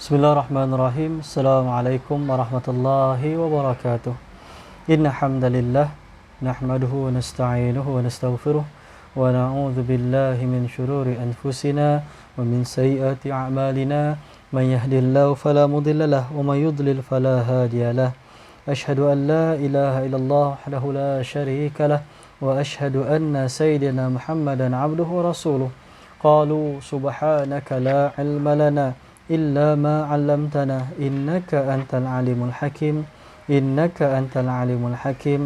Bismillahirrahmanirrahim. Assalamualaikum warahmatullahi wabarakatuh. Inna hamdalillah nahmaduhu wa nasta'inuhu wa nastaghfiruh wa na'udzu billahi min syururi anfusina wa min sayyiati a'malina. Man yahdihillahu fala mudilla lahu wa man yudlil fala hadiyalah. Asyhadu an la ilaha illallah wahdahu la syarika lah wa asyhadu anna sayyidina Muhammadan 'abduhu wa rasuluh. Qalu subhanaka la 'ilma lana إلا ما علمتنا إنك أنت العليم الحكيم إنك أنت العليم الحكيم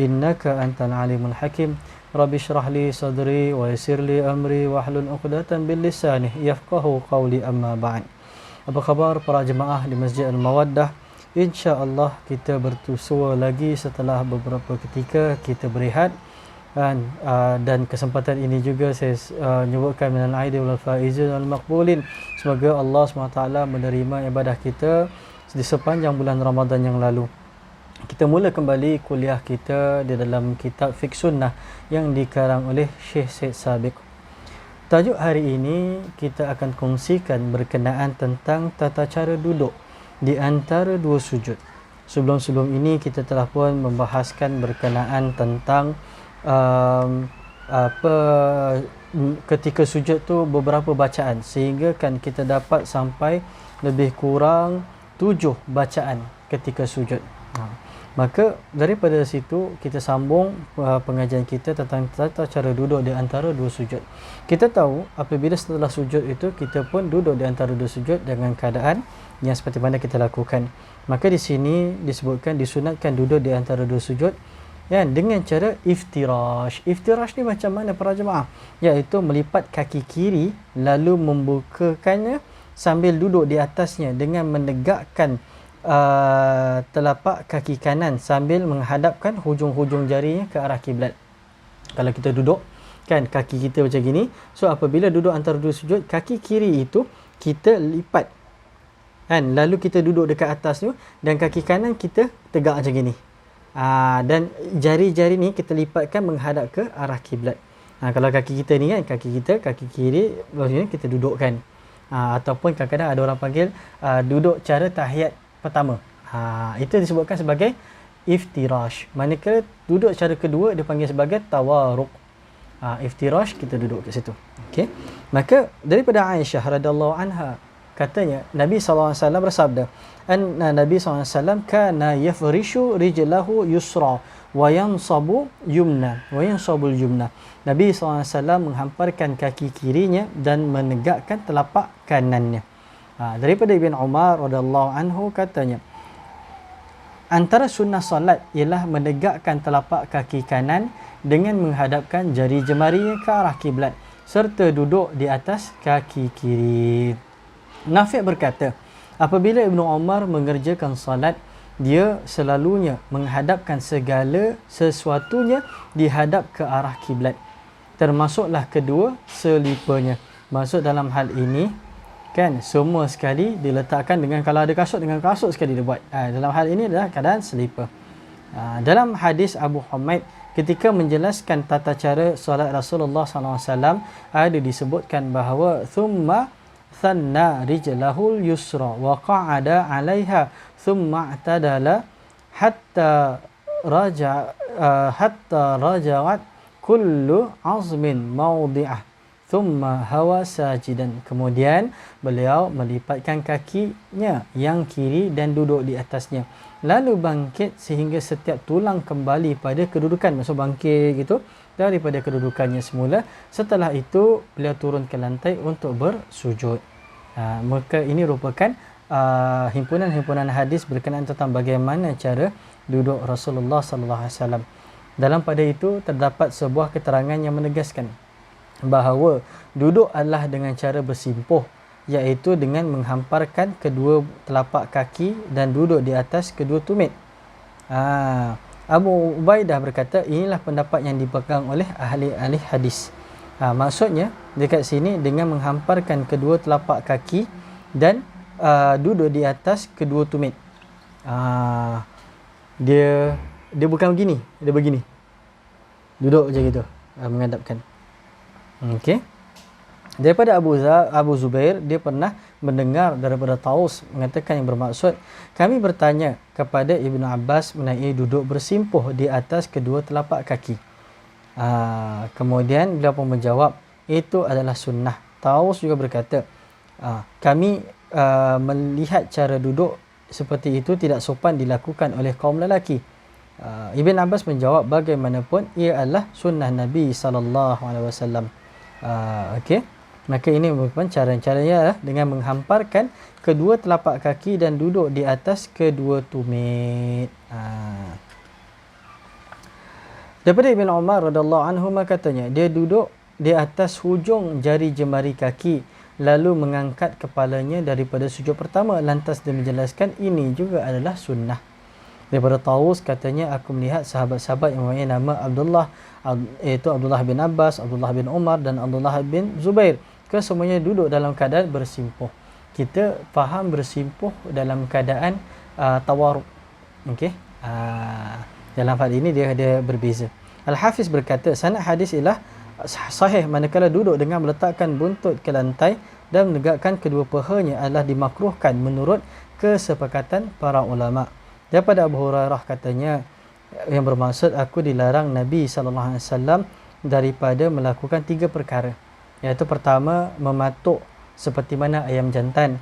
إنك أنت العليم الحكيم رب اشرح لي صدري ويسر لي أمري واحلل عقدة من لساني يفقهوا قولي أما بعد. Apa khabar para jemaah di Masjid Al-Mawaddah? InsyaAllah kita bertusua lagi setelah beberapa ketika kita berehat. Dan kesempatan ini juga saya nyebutkan minal aidin wal faizin wal maqbulin. Semoga Allah SWT menerima ibadah kita di sepanjang bulan Ramadan yang lalu. Kita mula kembali kuliah kita di dalam kitab Fiqh Sunnah yang dikarang oleh Syekh Said Sabiq. Tajuk hari ini kita akan kongsikan berkenaan tentang tata cara duduk di antara dua sujud. Sebelum ini kita telah pun membahaskan berkenaan tentang ketika sujud tu beberapa bacaan, sehingga kan kita dapat sampai lebih kurang 7 bacaan ketika sujud. Maka daripada situ kita sambung pengajian kita tentang tata cara duduk di antara dua sujud. Kita tahu apabila setelah sujud itu kita pun duduk di antara dua sujud dengan keadaan yang seperti mana kita lakukan. Maka di sini disebutkan disunatkan duduk di antara dua sujud dengan cara iftirash. Iftirash ni macam mana para jemaah? Iaitu melipat kaki kiri lalu membukakannya sambil duduk di atasnya dengan menegakkan telapak kaki kanan sambil menghadapkan hujung-hujung jarinya ke arah kiblat. Kalau kita duduk kan kaki kita macam gini, so apabila duduk antara dua sujud, kaki kiri itu kita lipat kan, lalu kita duduk dekat atas tu dan kaki kanan kita tegak macam gini. Dan jari-jari ni kita lipatkan menghadap ke arah kiblat. Kalau kaki kita ni kan, kaki kiri maksudnya kita dudukkan. Ataupun kadang-kadang ada orang panggil duduk cara tahiyat pertama. Itu disebutkan sebagai iftirash. Manakala duduk cara kedua dia panggil sebagai tawaruk. Iftirash kita duduk kat situ. Okey. Maka daripada Aisyah radhiyallahu anha katanya Nabi SAW bersabda, Nabi SAW kana yafrishu rijlahu yusra wa yansabu yumna wa yansabul yumna. Nabi SAW menghamparkan kaki kirinya dan menegakkan telapak kanannya. Daripada Ibn Umar radhiyallahu anhu katanya, antara sunnah solat ialah menegakkan telapak kaki kanan dengan menghadapkan jari jemarinya ke arah kiblat serta duduk di atas kaki kiri. Nafi' berkata, apabila Ibnu Umar mengerjakan salat, dia selalunya menghadapkan segala sesuatunya dihadap ke arah kiblat, termasuklah kedua selipanya. Maksud dalam hal ini kan semua sekali diletakkan dengan, kalau ada kasut dengan kasut sekali dia buat. Dalam hal ini adalah keadaan selipar. Dalam hadis Abu Humaid ketika menjelaskan tata cara solat Rasulullah SAW, ada disebutkan bahawa thumma thanna rijlahul yusra wa qa'ada 'alaiha thumma i'tadala hatta raja'at kullu 'azmin mawdi'ah thumma hawa sajidan. Kemudian beliau melipatkan kakinya yang kiri dan duduk di atasnya, lalu bangkit sehingga setiap tulang kembali pada kedudukan, maksud bangkit gitu daripada kedudukannya semula. Setelah itu beliau turun ke lantai untuk bersujud. Maka ini merupakan himpunan-himpunan hadis berkenaan tentang bagaimana cara duduk Rasulullah sallallahu alaihi wasallam. Dalam pada itu terdapat sebuah keterangan yang menegaskan bahawa duduk adalah dengan cara bersimpuh, iaitu dengan menghamparkan kedua telapak kaki dan duduk di atas kedua tumit. Abu Ubaidah berkata, inilah pendapat yang dipegang oleh ahli-ahli hadis. Maksudnya dekat sini dengan menghamparkan kedua telapak kaki dan duduk di atas kedua tumit. Dia bukan begini, dia begini. Duduk macam gitu, menghadapkan. Okey. Daripada Abu Zubair, dia pernah mendengar daripada Taus mengatakan yang bermaksud, kami bertanya kepada Ibnu Abbas mengenai duduk bersimpuh di atas kedua telapak kaki. Kemudian beliau pun menjawab, itu adalah sunnah. Taus juga berkata, kami melihat cara duduk seperti itu tidak sopan dilakukan oleh kaum lelaki. Ibn Abbas menjawab, bagaimanapun ia adalah sunnah Nabi SAW. Okey, maka ini merupakan caranya dengan menghamparkan kedua telapak kaki dan duduk di atas kedua tumit. Daripada Ibn Umar radhiyallahu anhu katanya, dia duduk di atas hujung jari jemari kaki lalu mengangkat kepalanya daripada sujud pertama, lantas dia menjelaskan ini juga adalah sunnah. Daripada Taus katanya, aku melihat sahabat-sahabat yang mempunyai nama Abdullah, iaitu Abdullah bin Abbas, Abdullah bin Umar dan Abdullah bin Zubair, kesemuanya duduk dalam keadaan bersimpuh. Kita faham bersimpuh dalam keadaan tawaruk. Okey, dalam hal ini dia berbeza. Al-Hafiz berkata, sanad hadis ialah sahih manakala duduk dengan meletakkan buntut ke lantai dan menegakkan kedua pahanya adalah dimakruhkan menurut kesepakatan para ulama. Daripada Abu Hurairah katanya, yang bermaksud aku dilarang Nabi SAW daripada melakukan 3 perkara, iaitu pertama, mematuk seperti mana ayam jantan,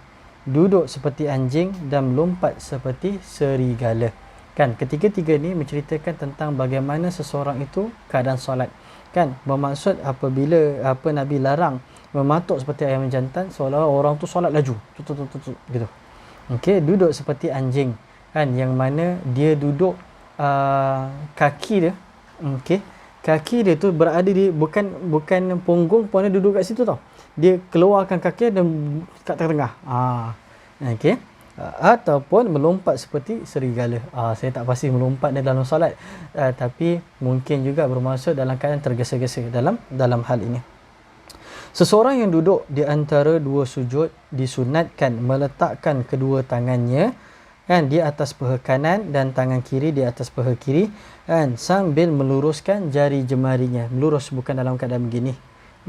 duduk seperti anjing dan melompat seperti serigala. Kan, ketiga-tiga ni menceritakan tentang bagaimana seseorang itu keadaan solat. Kan, bermaksud apabila Nabi larang mematuk seperti ayam jantan, seolah orang tu solat laju gitu. Okey, duduk seperti anjing, kan, yang mana dia duduk kaki dia, okey, kaki dia tu berada di bukan punggung pun dia duduk kat situ tau. Dia keluarkan kaki dan kat tengah-tengah. Okey. Ataupun melompat seperti serigala. Saya tak pasti melompat dalam solat, tapi mungkin juga bermaksud dalam keadaan tergesa-gesa dalam hal ini. Seseorang yang duduk di antara dua sujud disunatkan meletakkan kedua tangannya di atas paha kanan dan tangan kiri di atas paha kiri, sambil meluruskan jari jemarinya. Melurus, bukan dalam keadaan begini,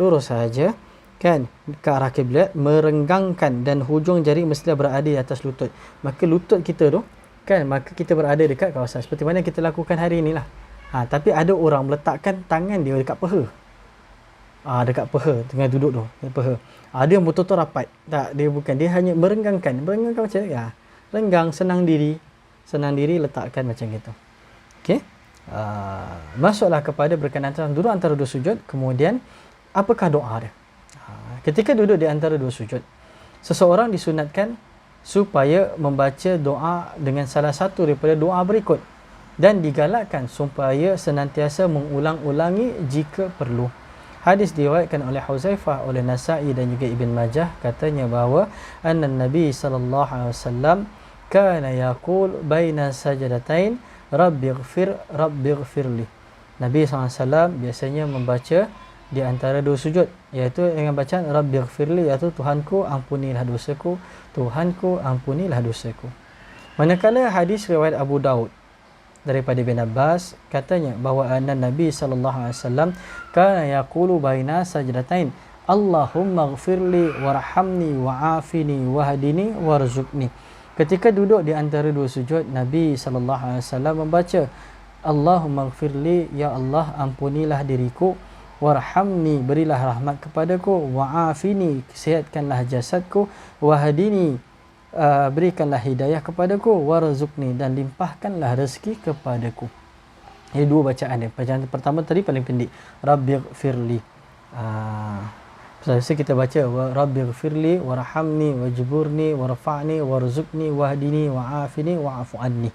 lurus saja, kan, ke arah kiblat, merenggangkan, dan hujung jari mestilah berada di atas lutut. Maka lutut kita tu, kan, maka kita berada dekat kawasan seperti mana kita lakukan hari inilah. Tapi ada orang meletakkan tangan dia dekat paha. Dekat paha, tengah duduk tu, dekat paha. Dia betul-betul rapat. Tak, dia bukan, dia hanya merenggangkan macam ya. Renggang, senang diri letakkan macam gitu. Okey. Masuklah kepada berkenaan duduk antara dua sujud. Kemudian apakah doa dia? Ketika duduk di antara dua sujud, seseorang disunatkan supaya membaca doa dengan salah satu daripada doa berikut, dan digalakkan supaya senantiasa mengulang-ulangi jika perlu. Hadis diriwayatkan oleh Huzaifah, oleh Nasa'i dan juga Ibn Majah, katanya bahawa Nabi sallallahu alaihi wasallam kana yaqul baina sajdatain rabbighfirli. Nabi SAW biasanya membaca di antara dua sujud, iaitu dengan bacaan rabbighfirli, iaitu Tuhanku ampunilah dosaku, Tuhanku ampunilah dosaku. Manakala hadis riwayat Abu Daud daripada Ibn Abbas, katanya bahawa Nabi SAW kana yaqulu baina sajdatain Allahumma ghfirli warhamni wa'afini wahdini warzuqni. Ketika duduk di antara dua sujud, Nabi SAW membaca Allahumma ghfirli, ya Allah ampunilah diriku, warhamni, berilah rahmat kepadaku, wa'afini, sihatkanlah jasadku, wahdini, berikanlah hidayah kepadaku, warzuqni, dan limpahkanlah rezeki kepadaku. Ini dua bacaan dia. Bacaan pertama tadi paling pendek, rabbighfirli. Biasa kita baca rabbighfirli warhamni wajburni warfa'ni warzuqni wahdini wa'afini wa'fu anni.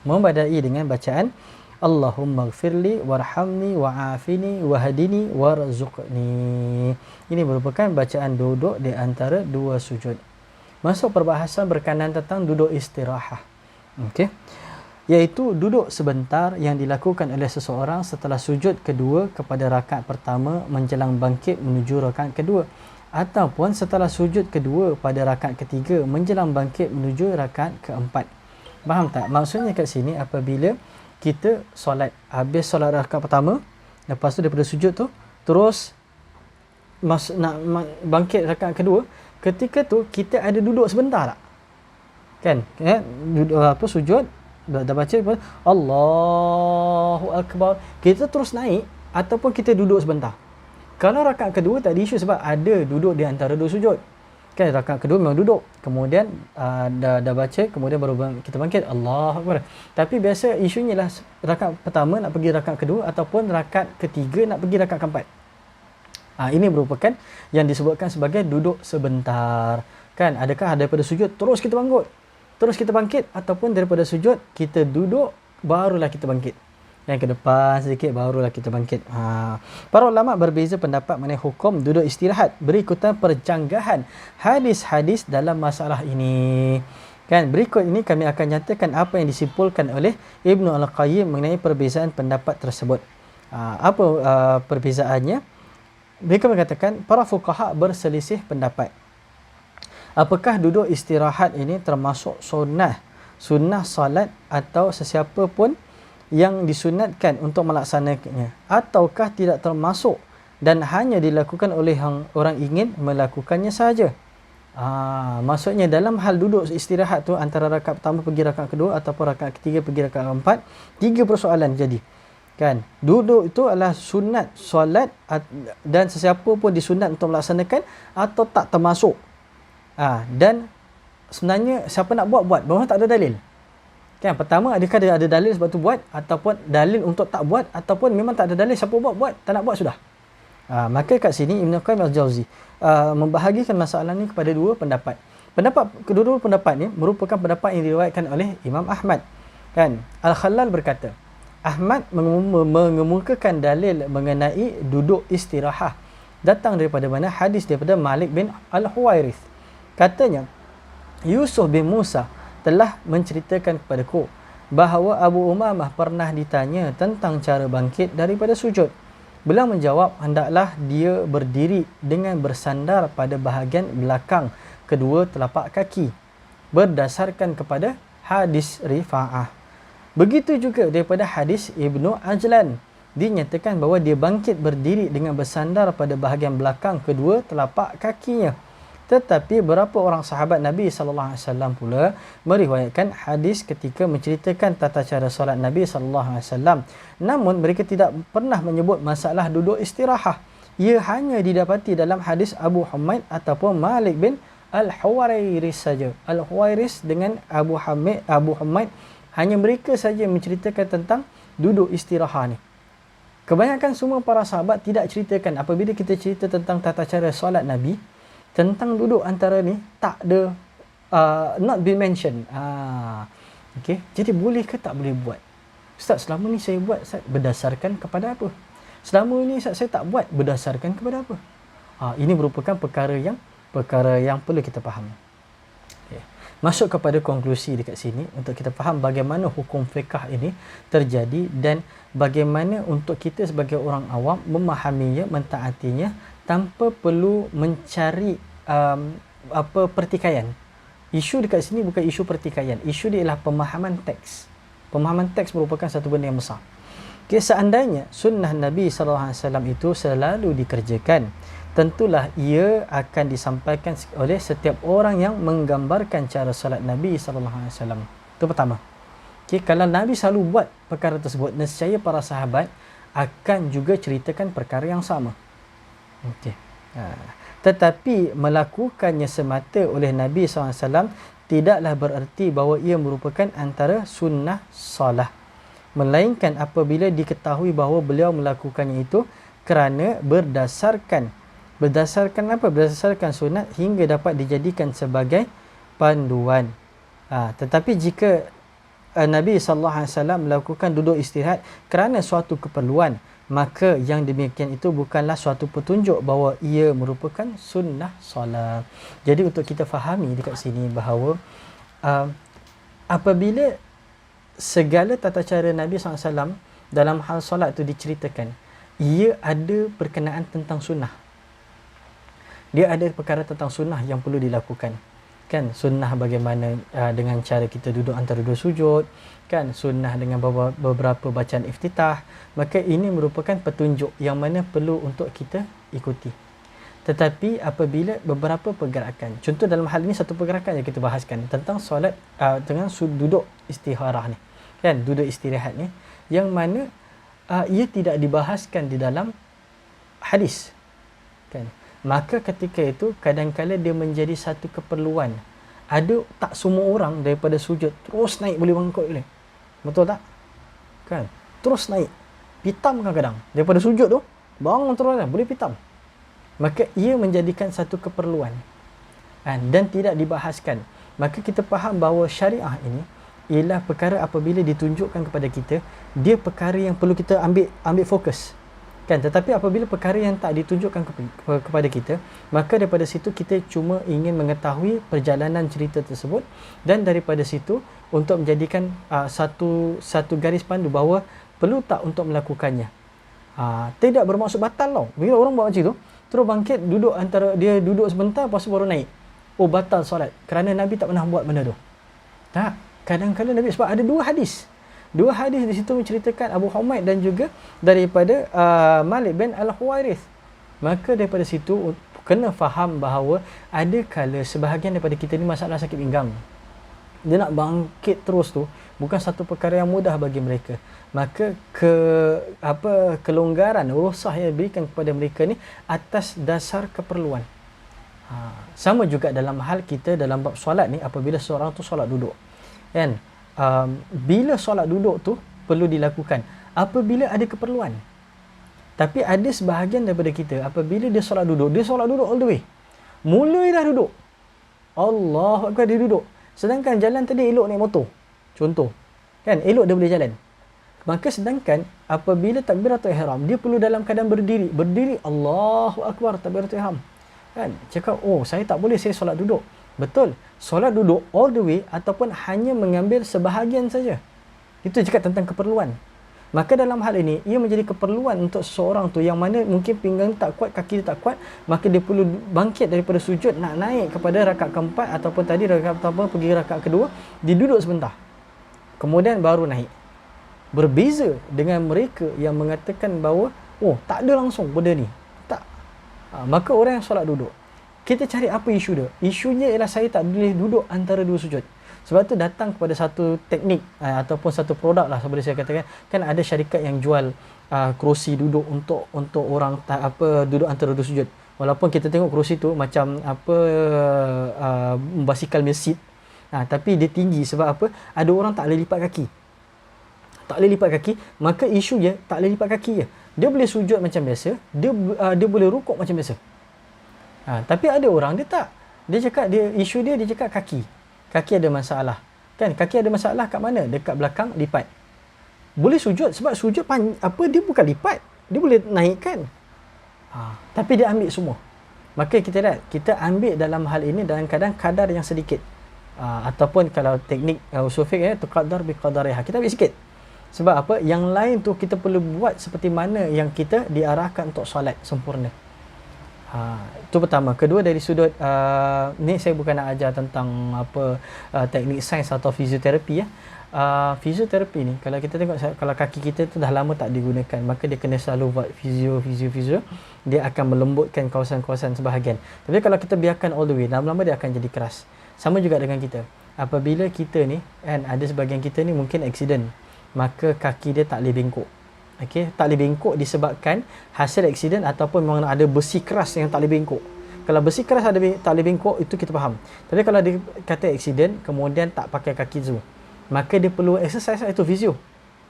Membadai dengan bacaan Allahumma ghfirli warhamni wa'afini wahdini warzuqni. Ini merupakan bacaan duduk di antara dua sujud. Masuk perbahasan berkenaan tentang duduk istirahat. Okey. Iaitu duduk sebentar yang dilakukan oleh seseorang setelah sujud kedua kepada rakaat pertama menjelang bangkit menuju rakaat kedua, ataupun setelah sujud kedua pada rakaat ketiga menjelang bangkit menuju rakaat keempat. Faham tak? Maksudnya kat sini, apabila kita solat, habis solat rakaat pertama, lepas tu daripada sujud tu terus nak bangkit rakaat kedua, ketika tu kita ada duduk sebentar tak? Kan? Duduk sujud, dah baca Allahu Akbar, kita terus naik ataupun kita duduk sebentar. Kalau rakaat kedua tak ada isu sebab ada duduk di antara dua sujud. Kan rakaat kedua memang duduk. Kemudian dah baca, kemudian baru kita bangkit, Allahu Akbar. Tapi biasa isunya lah rakaat pertama nak pergi rakaat kedua ataupun rakaat ketiga nak pergi rakaat keempat. Ini merupakan yang disebutkan sebagai duduk sebentar. Kan, adakah daripada sujud terus kita bangkit ataupun daripada sujud kita duduk barulah kita bangkit. Yang ke depan sedikit barulah kita bangkit. Para ulama berbeza pendapat mengenai hukum duduk istirahat berikutan perjanggahan hadis-hadis dalam masalah ini. Kan, berikut ini kami akan nyatakan apa yang disimpulkan oleh Ibnu Al-Qayyim mengenai perbezaan pendapat tersebut. Apa perbezaannya? Mereka mengatakan para fuqaha berselisih pendapat. Apakah duduk istirahat ini termasuk sunnah salat atau sesiapa pun yang disunatkan untuk melaksanakannya, ataukah tidak termasuk dan hanya dilakukan oleh orang ingin melakukannya sahaja. Maksudnya dalam hal duduk istirahat tu antara rakaat pertama pergi rakaat kedua ataupun rakaat ketiga pergi rakaat keempat, 3 persoalan jadi. Kan, duduk itu adalah sunat solat dan sesiapa pun disunat untuk melaksanakan atau tak termasuk. Dan sebenarnya siapa nak buat, bahawa tak ada dalil. Kan, pertama adakah ada dalil sebab tu buat, ataupun dalil untuk tak buat, ataupun memang tak ada dalil, siapa buat, tak nak buat sudah. Maka kat sini Ibn Qayyim Al-Jauzi membahagikan masalah ni kepada 2 pendapat. Kedua-dua pendapat ni merupakan pendapat yang diriwayatkan oleh Imam Ahmad. Kan, Al-Khalal berkata, Ahmad mengemukakan dalil mengenai duduk istirahat datang daripada mana? Hadis daripada Malik bin Al-Huwairith. Katanya, Yusuf bin Musa telah menceritakan kepadaku bahawa Abu Umamah pernah ditanya tentang cara bangkit daripada sujud. Beliau menjawab, hendaklah dia berdiri dengan bersandar pada bahagian belakang kedua telapak kaki berdasarkan kepada hadis Rifa'ah. Begitu juga daripada hadis Ibnu Ajlan, dinyatakan bahawa dia bangkit berdiri dengan bersandar pada bahagian belakang kedua telapak kakinya. Tetapi beberapa orang sahabat Nabi SAW pula meriwayatkan hadis ketika menceritakan tata cara solat Nabi SAW. Namun mereka tidak pernah menyebut masalah duduk istirahat. Ia hanya didapati dalam hadis Abu Humaid ataupun Malik bin Al-Huwairis saja. Al-Huwairis dengan Abu Humaid, hanya mereka saja menceritakan tentang duduk istirahat ni. Kebanyakan semua para sahabat tidak ceritakan. Apabila kita cerita tentang tata cara solat Nabi, tentang duduk antara ni tak ada not been mentioned. Okay. Jadi boleh ke tak boleh buat? Ustaz, selama ni saya buat, Ustaz, berdasarkan kepada apa? Selama ni Ustaz, saya tak buat, berdasarkan kepada apa? Ini merupakan perkara yang perlu kita faham. Okay. Masuk kepada konklusi dekat sini untuk kita faham bagaimana hukum fiqh ini terjadi dan bagaimana untuk kita sebagai orang awam memahaminya, mentaatinya tanpa perlu mencari pertikaian. Isu dekat sini bukan isu pertikaian. Isu dia ialah pemahaman teks. Pemahaman teks merupakan satu benda yang besar. Okay, seandainya sunnah Nabi SAW itu selalu dikerjakan, tentulah ia akan disampaikan oleh setiap orang yang menggambarkan cara solat Nabi SAW. Itu pertama. Okay, kalau Nabi selalu buat perkara tersebut, nescaya para sahabat akan juga ceritakan perkara yang sama. Okay. Tetapi melakukannya semata oleh Nabi SAW tidaklah bererti bahawa ia merupakan antara sunnah solah, melainkan apabila diketahui bahawa beliau melakukannya itu kerana berdasarkan apa? Berdasarkan sunat hingga dapat dijadikan sebagai panduan. Tetapi jika Nabi SAW melakukan duduk istirahat kerana suatu keperluan, maka yang demikian itu bukanlah suatu petunjuk bahawa ia merupakan sunnah solat. Jadi untuk kita fahami dekat sini bahawa apabila segala tata cara Nabi SAW dalam hal solat itu diceritakan, ia ada berkenaan tentang sunnah. Dia ada perkara tentang sunnah yang perlu dilakukan. Kan, sunnah bagaimana dengan cara kita duduk antara dua sujud, kan, sunnah dengan beberapa bacaan iftitah. Maka ini merupakan petunjuk yang mana perlu untuk kita ikuti. Tetapi apabila beberapa pergerakan, contoh dalam hal ini satu pergerakan yang kita bahaskan tentang solat dengan duduk istikharah ni, kan, duduk istirahat ni, yang mana ia tidak dibahaskan di dalam hadis, kan. Maka ketika itu kadang-kala dia menjadi satu keperluan. Ada tak semua orang daripada sujud terus naik boleh bangkit boleh. Betul tak? Kan? Terus naik. Pitam kadang-kadang. Daripada sujud tu bangun terus boleh pitam. Maka ia menjadikan satu keperluan. Dan tidak dibahaskan. Maka kita faham bahawa syariah ini ialah perkara apabila ditunjukkan kepada kita, dia perkara yang perlu kita ambil fokus. Kan? Tetapi apabila perkara yang tak ditunjukkan kepada kita, maka daripada situ kita cuma ingin mengetahui perjalanan cerita tersebut, dan daripada situ untuk menjadikan satu garis pandu bahawa perlu tak untuk melakukannya. Tidak bermaksud batal tau. Bila orang buat macam tu, terus bangkit, duduk antara dia duduk sebentar, lepas tu baru naik. Oh, batal solat. Kerana Nabi tak pernah buat benda tu. Tak. Kadang-kadang Nabi, sebab ada dua hadis di situ menceritakan Abu Humaid dan juga daripada Malik bin Al-Huwairith. Maka daripada situ kena faham bahawa ada kala sebahagian daripada kita ni masalah sakit pinggang. Dia nak bangkit terus tu bukan satu perkara yang mudah bagi mereka. Maka kelonggaran rukhsah yang diberikan kepada mereka ni atas dasar keperluan. Sama juga dalam hal kita dalam bab solat ni, apabila seorang tu solat duduk, kan, bila solat duduk tu perlu dilakukan apabila ada keperluan. Tapi ada sebahagian daripada kita, apabila dia solat duduk all the way, mulai dah duduk, Allahu Akbar, dia duduk, sedangkan jalan tadi elok naik motor, contoh, kan, elok dia boleh jalan. Maka sedangkan apabila takbiratul ihram, dia perlu dalam keadaan berdiri, Allahu Akbar, takbiratul ihram, kan, cakap, oh saya tak boleh, saya solat duduk. Betul, solat duduk all the way ataupun hanya mengambil sebahagian saja, itu cakap tentang keperluan. Maka dalam hal ini, ia menjadi keperluan untuk seseorang tu yang mana mungkin pinggang tak kuat, kaki dia tak kuat, maka dia perlu bangkit daripada sujud, nak naik kepada rakaat keempat, ataupun tadi rakaat pertama pergi rakaat kedua, dia duduk sebentar, kemudian baru naik. Berbeza dengan mereka yang mengatakan bahawa, oh tak ada langsung benda ni, tak. Maka orang yang solat duduk, kita cari apa isu dia. Isunya ialah saya tak boleh duduk antara dua sujud. Sebab tu datang kepada satu teknik ataupun satu produk lah, boleh saya katakan. Kan ada syarikat yang jual kerusi duduk untuk orang duduk antara dua sujud. Walaupun kita tengok kerusi tu macam basikal mesin, tapi dia tinggi. Sebab apa? Ada orang tak boleh lipat kaki. Maka isu dia tak boleh lipat kaki je. Dia boleh sujud macam biasa, dia boleh rukuk macam biasa. Tapi ada orang dia tak. Dia cakap isu dia cakap kaki ada masalah. Kan, kaki ada masalah kat mana? Dekat belakang lipat. Boleh sujud sebab sujud dia bukan lipat. Dia boleh naikkan. Tapi dia ambil semua. Maka kita lihat, kita ambil dalam hal ini dalam kadar yang sedikit. Ataupun kalau teknik usul fiqh, tuqaddar bi qadariha. Kita ambil sikit. Sebab apa? Yang lain tu kita perlu buat seperti mana yang kita diarahkan untuk solat sempurna. Itu pertama. Kedua, dari sudut ni saya bukan nak ajar tentang teknik sains atau fizioterapi ya. Fizioterapi ni kalau kita tengok, kalau kaki kita tu dah lama tak digunakan, maka dia kena selalu buat fizio, dia akan melembutkan kawasan-kawasan sebahagian. Tapi kalau kita biarkan all the way, lama-lama dia akan jadi keras. Sama juga dengan kita. Apabila kita ni, kan, ada sebahagian kita ni mungkin accident, maka kaki dia tak boleh bengkok. Okey, tak boleh bengkok disebabkan hasil aksiden ataupun memang ada besi keras yang tak boleh bengkok. Kalau besi keras tak boleh bengkok, itu kita faham. Tapi kalau dia kata aksiden kemudian tak pakai kaki tu, maka dia perlu exercise, itu fizio.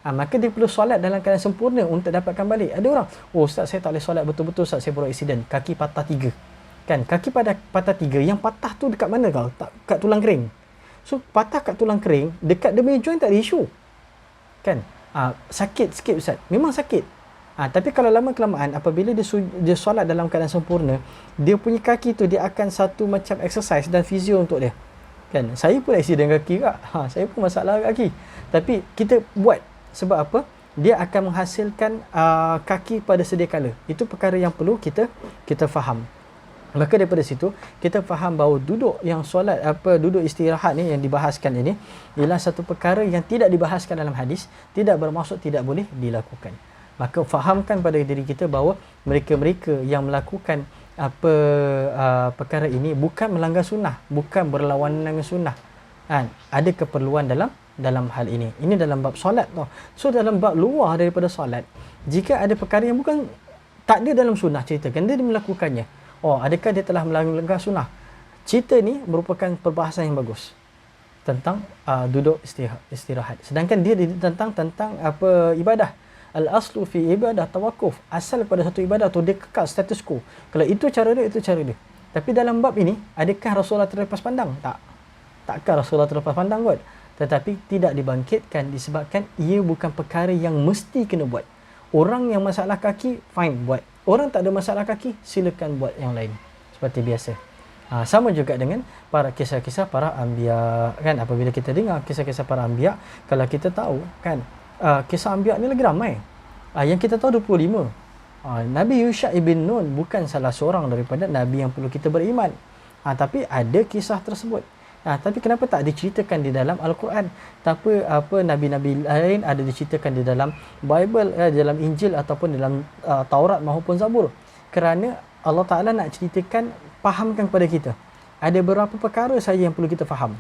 Maka dia perlu solat dalam keadaan sempurna untuk dapatkan balik. Ada orang, oh ustaz saya tak boleh solat betul-betul, ustaz saya baru aksiden, kaki patah 3. Kan, kaki patah 3, yang patah tu dekat mana kau? Tak, kat tulang kering. So patah kat tulang kering, dekat dia punya joint tak ada isu. Kan? Sakit sikit ustaz, memang sakit. Tapi kalau lama-kelamaan apabila dia solat dalam keadaan sempurna, dia punya kaki tu dia akan satu macam exercise dan fizio untuk dia. Kan, saya pun aksiden kaki kak, saya pun masalah kaki. Tapi kita buat sebab apa? Dia akan menghasilkan kaki pada sedia kala. Itu perkara yang perlu kita faham. Maka daripada situ kita faham bahawa duduk yang solat duduk istirahat ni yang dibahaskan ini ialah satu perkara yang tidak dibahaskan dalam hadis, tidak bermaksud tidak boleh dilakukan. Maka fahamkan pada diri kita bahawa mereka-mereka yang melakukan apa perkara ini bukan melanggar sunnah, bukan berlawanan dengan sunnah. Kan? Ada keperluan dalam hal ini. Ini dalam bab solat tu. So dalam bab luar daripada solat, jika ada perkara yang bukan tak ada dalam sunnah ceritakan, dia melakukannya. Oh, adakah dia telah melanggar sunnah? Cerita ni merupakan perbahasan yang bagus tentang duduk istirahat. Sedangkan dia tentang apa ibadah. Al-aslu fi ibadah tawakuf. Asal pada satu ibadah tu dia kekal status quo. Kalau itu cara dia, itu cara dia. Tapi dalam bab ini, adakah Rasulullah terlepas pandang? Tak. Takkan Rasulullah terlepas pandang kot. Tetapi tidak dibangkitkan disebabkan ia bukan perkara yang mesti kena buat. Orang yang masalah kaki, fine buat. Orang tak ada masalah kaki, silakan buat yang lain. Seperti biasa. Sama juga dengan para kisah-kisah para anbiya, kan? Apabila kita dengar kisah-kisah para anbiya, kalau kita tahu kan, kisah anbiya ni lagi ramai. Yang kita tahu 25. Nabi Yusha ibn Nun bukan salah seorang daripada nabi yang perlu kita beriman. Tapi ada kisah tersebut. Tapi kenapa tak diceritakan di dalam Al-Quran? Tapi nabi-nabi lain ada diceritakan di dalam Bible, dalam Injil ataupun dalam Taurat maupun Zabur. Kerana Allah Ta'ala nak ceritakan, fahamkan kepada kita. Ada beberapa perkara saja yang perlu kita faham.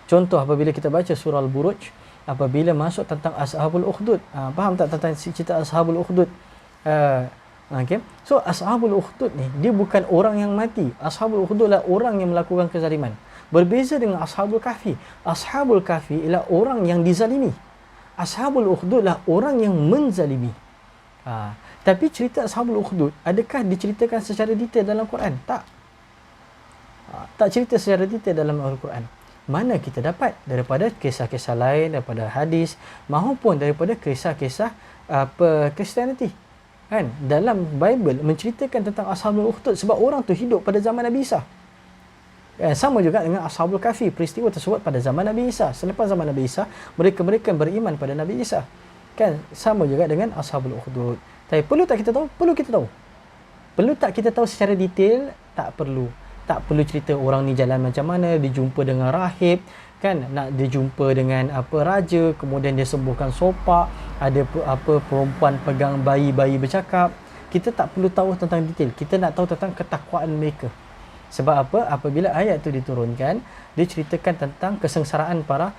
Contoh apabila kita baca surah Al-Buruj, apabila masuk tentang Ashabul Ukhdud. Faham tak tentang cerita Ashabul Ukhdud? Okay. So Ashabul Ukhdud ni, dia bukan orang yang mati. Ashabul Ukhdud adalah orang yang melakukan kezaliman. Berbeza dengan Ashabul Kahfi. Ashabul Kahfi ialah orang yang dizalimi. Ashabul Ukhdud adalah orang yang menzalimi. Tapi cerita Ashabul Ukhdud, adakah diceritakan secara detail dalam Quran? Tak. Tak cerita secara detail dalam Al-Quran. Mana kita dapat? Daripada kisah-kisah lain, daripada hadis, maupun daripada kisah-kisah Kristianiti. Kan? Dalam Bible menceritakan tentang Ashabul Ukhdud sebab orang tu hidup pada zaman Nabi Isa. Sama juga dengan Ashabul Kahfi, peristiwa tersebut pada zaman Nabi Isa. Selepas zaman Nabi Isa, mereka beriman pada Nabi Isa. Kan? Sama juga dengan Ashabul Ukhdud. Tapi perlu tak kita tahu? Perlu kita tahu. Perlu tak kita tahu secara detail? Tak perlu. Tak perlu cerita orang ni jalan macam mana, dia jumpa dengan rahib, kan, nak dia jumpa dengan raja, kemudian dia sembuhkan sopak, ada perempuan pegang bayi bercakap. Kita tak perlu tahu tentang detail. Kita nak tahu tentang ketakwaan mereka. Sebab apa? Apabila ayat itu diturunkan, dia ceritakan tentang kesengsaraan para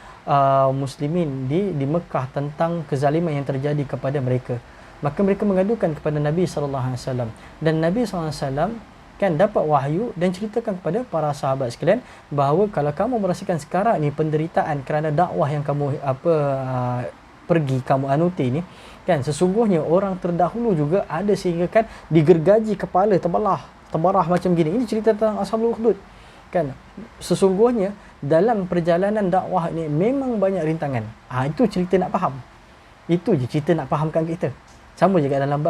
muslimin di Mekah, tentang kezaliman yang terjadi kepada mereka. Maka mereka mengadukan kepada Nabi SAW. Dan Nabi SAW kan dapat wahyu dan ceritakan kepada para sahabat sekalian bahawa kalau kamu merasakan sekarang ni penderitaan kerana dakwah yang kamu pergi kamu anuti ni, kan, sesungguhnya orang terdahulu juga ada sehingga kan digergaji kepala, terbelah macam gini. Ini cerita tentang Ashabul Ukhdud. Kan, sesungguhnya dalam perjalanan dakwah ni memang banyak rintangan. Itu cerita nak faham. Itu je cerita nak fahamkan kita. Sama juga dalam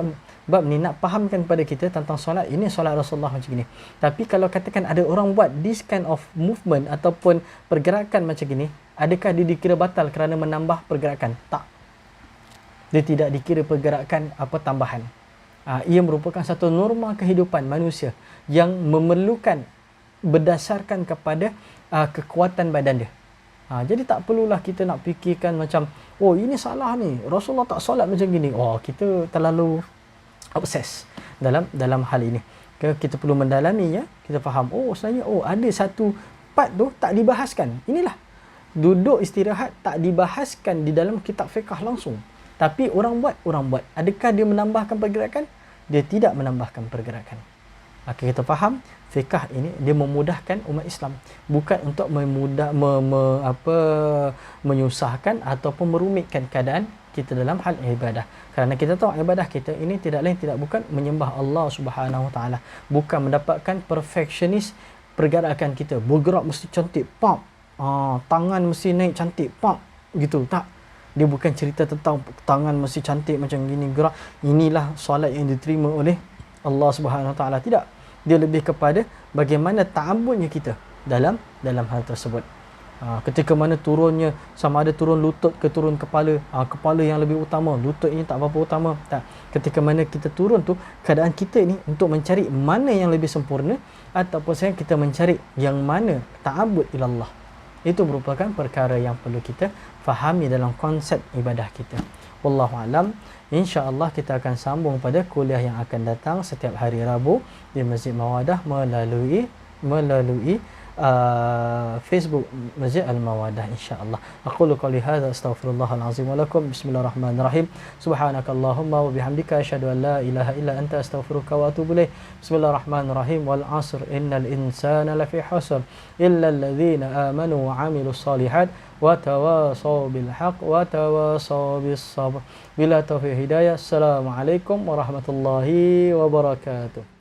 bab ni nak fahamkan kepada kita tentang solat. Ini solat Rasulullah macam ni. Tapi kalau katakan ada orang buat this kind of movement ataupun pergerakan macam gini, adakah dia dikira batal kerana menambah pergerakan? Tak. Dia tidak dikira pergerakan tambahan. Ia merupakan satu norma kehidupan manusia yang memerlukan berdasarkan kepada kekuatan badan dia. Jadi tak perlulah kita nak fikirkan macam, oh ini salah ni, Rasulullah tak solat macam gini. Kita terlalu obses dalam hal ini. Kita perlu mendalami, ya. Kita faham, sebenarnya ada satu part tu tak dibahaskan. Inilah duduk istirahat tak dibahaskan di dalam kitab fiqh langsung. Tapi orang buat. Adakah dia menambahkan pergerakan? Dia tidak menambahkan pergerakan. Maka kita faham, fiqh ini dia memudahkan umat Islam, bukan untuk menyusahkan ataupun merumitkan keadaan kita dalam hal ibadah. Kerana kita tahu ibadah kita ini tidak lain tidak bukan menyembah Allah Subhanahu Wa Taala, bukan mendapatkan perfectionist pergerakan kita. Bergerak mesti cantik, pop. Tangan mesti naik cantik, pop. Gitu, tak. Dia bukan cerita tentang tangan mesti cantik macam gini gerak. Inilah solat yang diterima oleh Allah Subhanahu Wa Taala. Tidak. Dia lebih kepada bagaimana ta'abbudnya kita dalam hal tersebut. Ketika mana turunnya, sama ada turun lutut ke turun kepala, kepala yang lebih utama, lutut ini tak apa-apa utama. Tak. Ketika mana kita turun tu, keadaan kita ni untuk mencari mana yang lebih sempurna, ataupun kita mencari yang mana ta'abbud ilallah. Itu merupakan perkara yang perlu kita fahami dalam konsep ibadah kita. Wallahu alam. Insya-Allah kita akan sambung pada kuliah yang akan datang setiap hari Rabu di Masjid Mawadah melalui Facebook Masjid Al-Mawadah, insya-Allah. Aqulu qouli hadza astaghfirullahal azim wa lakum. Bismillahirrahmanirrahim. Subhanakallahumma wa bihamdika asyhadu an la ilaha illa anta astaghfiruka wa atubu ilaik. Bismillahirrahmanirrahim. Wal 'asr innal insana lafi khusr illa alladhina amanu wa 'amilus solihat wa tawasaw bil haqq wa tawasaw bis sabr. Bila taufiq hidayah. Assalamualaikum warahmatullahi wabarakatuh.